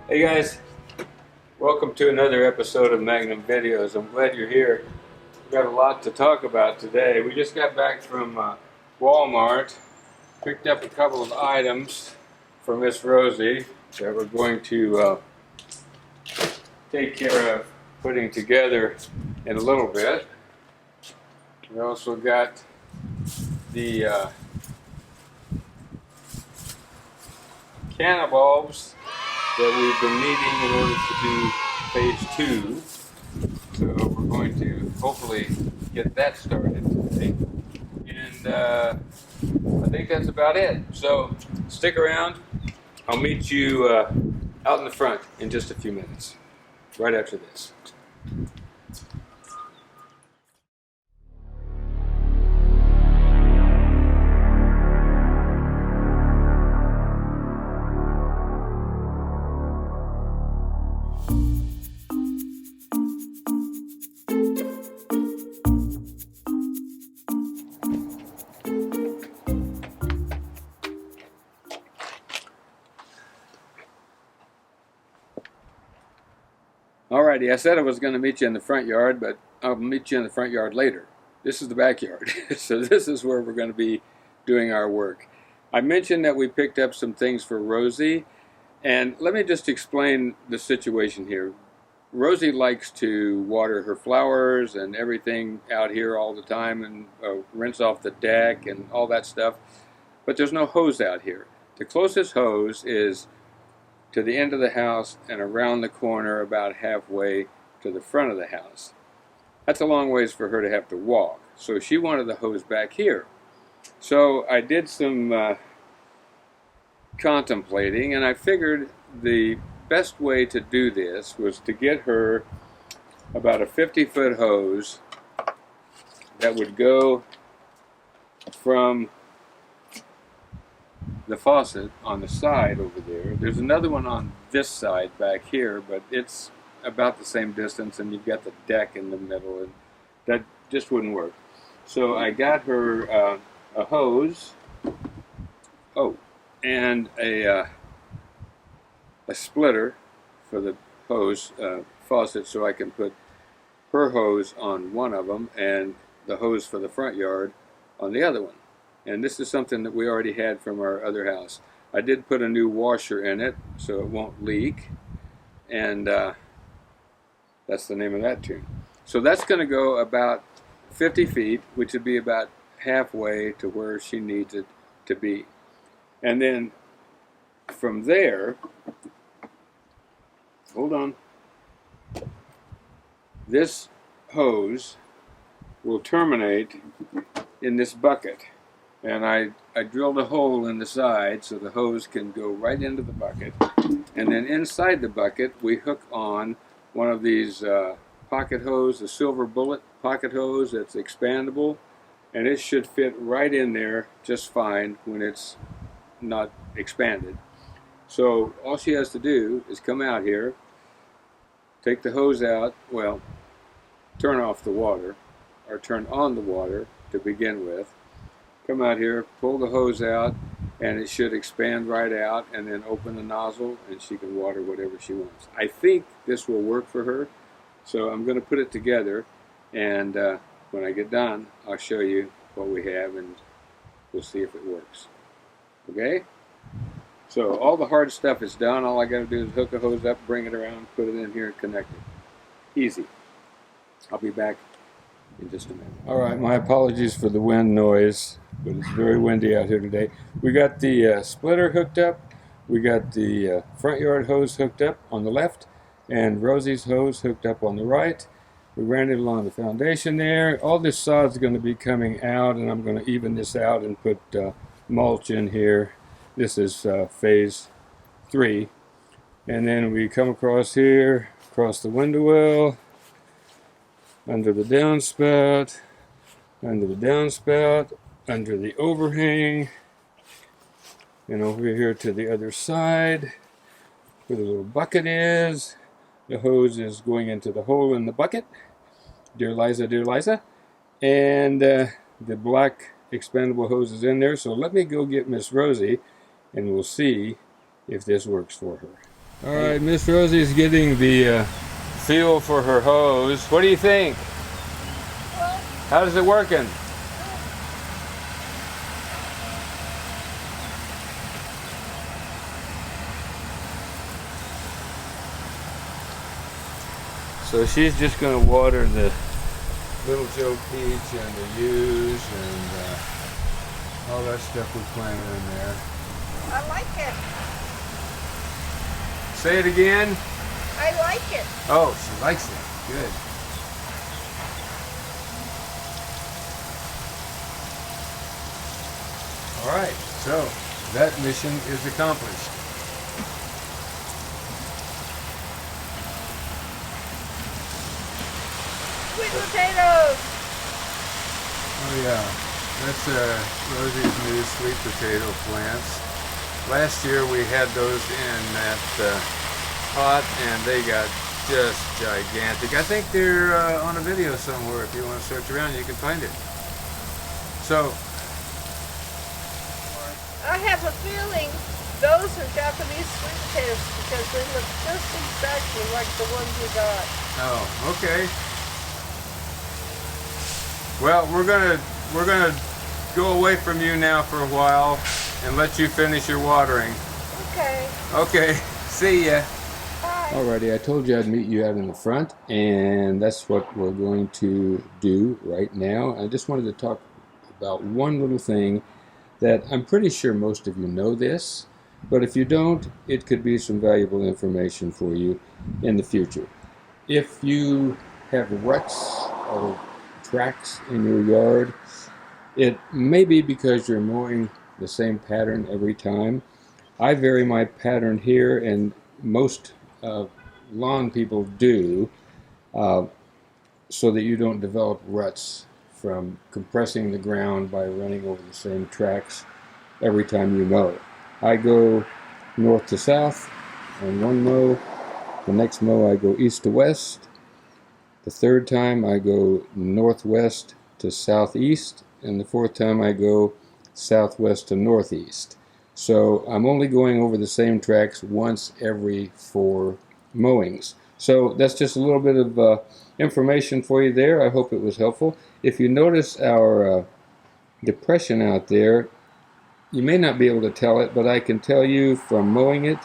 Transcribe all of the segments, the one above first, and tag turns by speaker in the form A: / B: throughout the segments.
A: Hey guys, welcome to another episode of Magnum Videos. I'm glad you're here. We've got a lot to talk about today. We just got back from Walmart, picked up a couple of items for Miss Rosie that we're going to take care of putting together in a little bit. We also got the cannabulbs that we've been needing in order to do phase 2. So we're going to hopefully get that started today. And I think that's about it. So stick around. I'll meet you out in the front in just a few minutes, right after this. Alrighty, I said I was going to meet you in the front yard, but I'll meet you in the front yard later. This is the backyard, so this is where we're going to be doing our work. I mentioned that we picked up some things for Rosie, and let me just explain the situation here. Rosie likes to water her flowers and everything out here all the time and rinse off the deck and all that stuff, but there's no hose out here. The closest hose is to the end of the house and around the corner about halfway to the front of the house. That's a long ways for her to have to walk, so she wanted the hose back here. So I did some contemplating, and I figured the best way to do this was to get her about a 50-foot hose that would go from the faucet on the side over there. There's another one on this side back here, but it's about the same distance, and you've got the deck in the middle, and that just wouldn't work. So I got her a hose, and a splitter for the hose faucet, so I can put her hose on one of them and the hose for the front yard on the other one. And this is something that we already had from our other house. I did put a new washer in it so it won't leak, and that's the name of that tune. So that's going to go about 50 feet, which would be about halfway to where she needs it to be. And then from there, hold on, this hose will terminate in this bucket. And I drilled a hole in the side so the hose can go right into the bucket. And then inside the bucket, we hook on one of these pocket hose, the silver bullet pocket hose that's expandable. And it should fit right in there just fine when it's not expanded. So all she has to do is come out here, take the hose out, well, turn off the water, or turn on the water to begin with. Come out here, pull the hose out, and it should expand right out, and then open the nozzle, and she can water whatever she wants. I think this will work for her, so I'm going to put it together, and when I get done, I'll show you what we have, and we'll see if it works. Okay? So all the hard stuff is done. All I got to do is hook a hose up, bring it around, put it in here, and connect it. Easy. I'll be back in just a minute. Alright, my apologies for the wind noise, but it's very windy out here today. We got the splitter hooked up, we got the front yard hose hooked up on the left, and Rosie's hose hooked up on the right. We ran it along the foundation there. All this sod is going to be coming out, and I'm going to even this out and put mulch in here. This is phase 3. And then we come across here, across the window well, under the downspout, under the downspout, under the overhang, and over here to the other side where the little bucket is. The hose is going into the hole in the bucket. Dear Liza, and the black expandable hose is in there. So let me go get Miss Rosie, and we'll see if this works for her. All right, Miss Rosie's getting the feel for her hose. What do you think?
B: Well,
A: How's it working? So she's just going to water the Little Joe Peach and the Yews and all that stuff we planted in there.
B: I like it.
A: Say it again.
B: I like it.
A: Oh, she likes it. Good. All right, so that mission is accomplished.
B: Sweet potatoes.
A: Oh yeah, that's Rosie's new sweet potato plants. Last year we had those in that pot and they got just gigantic. I think they're on a video somewhere. If you want to search around, you can find it. So,
B: I have a feeling those are Japanese sweet potatoes because they look just exactly like the ones we got.
A: oh, okay. Well, we're gonna go away from you now for a while and let you finish your watering.
B: Okay.
A: Okay, see ya.
B: Bye.
A: Alrighty, I told you I'd meet you out in the front, and that's what we're going to do right now. I just wanted to talk about one little thing that I'm pretty sure most of you know this, but if you don't, it could be some valuable information for you in the future. If you have ruts or tracks in your yard, it may be because you're mowing the same pattern every time. I vary my pattern here, and most lawn people do, so that you don't develop ruts from compressing the ground by running over the same tracks every time you mow. I go north to south on one mow, the next mow I go east to west, the third time I go northwest to southeast, and the fourth time I go southwest to northeast. So I'm only going over the same tracks once every 4 mowings. So that's just a little bit of information for you there. I hope it was helpful. If you notice our depression out there, you may not be able to tell it, but I can tell you from mowing it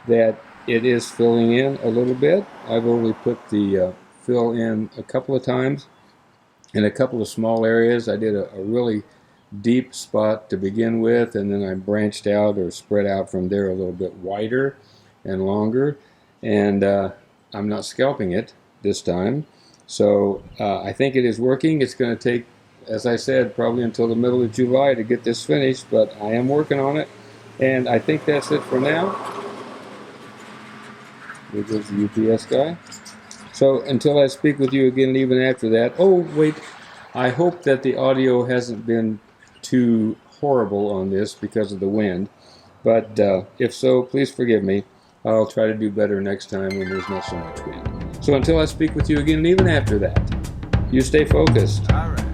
A: that it is filling in a little bit. I've only put the fill in a couple of times in a couple of small areas. I did a really deep spot to begin with, and then I branched out or spread out from there a little bit wider and longer, and I'm not scalping it this time. So I think it is working. It's going to take, as I said, probably until the middle of July to get this finished, but I am working on it, and I think that's it for now. There goes the UPS guy. So until I speak with you again, even after that, oh wait, I hope that the audio hasn't been too horrible on this because of the wind, but if so, please forgive me. I'll try to do better next time when there's not so much wind. So until I speak with you again, and even after that, you stay focused.
C: All right.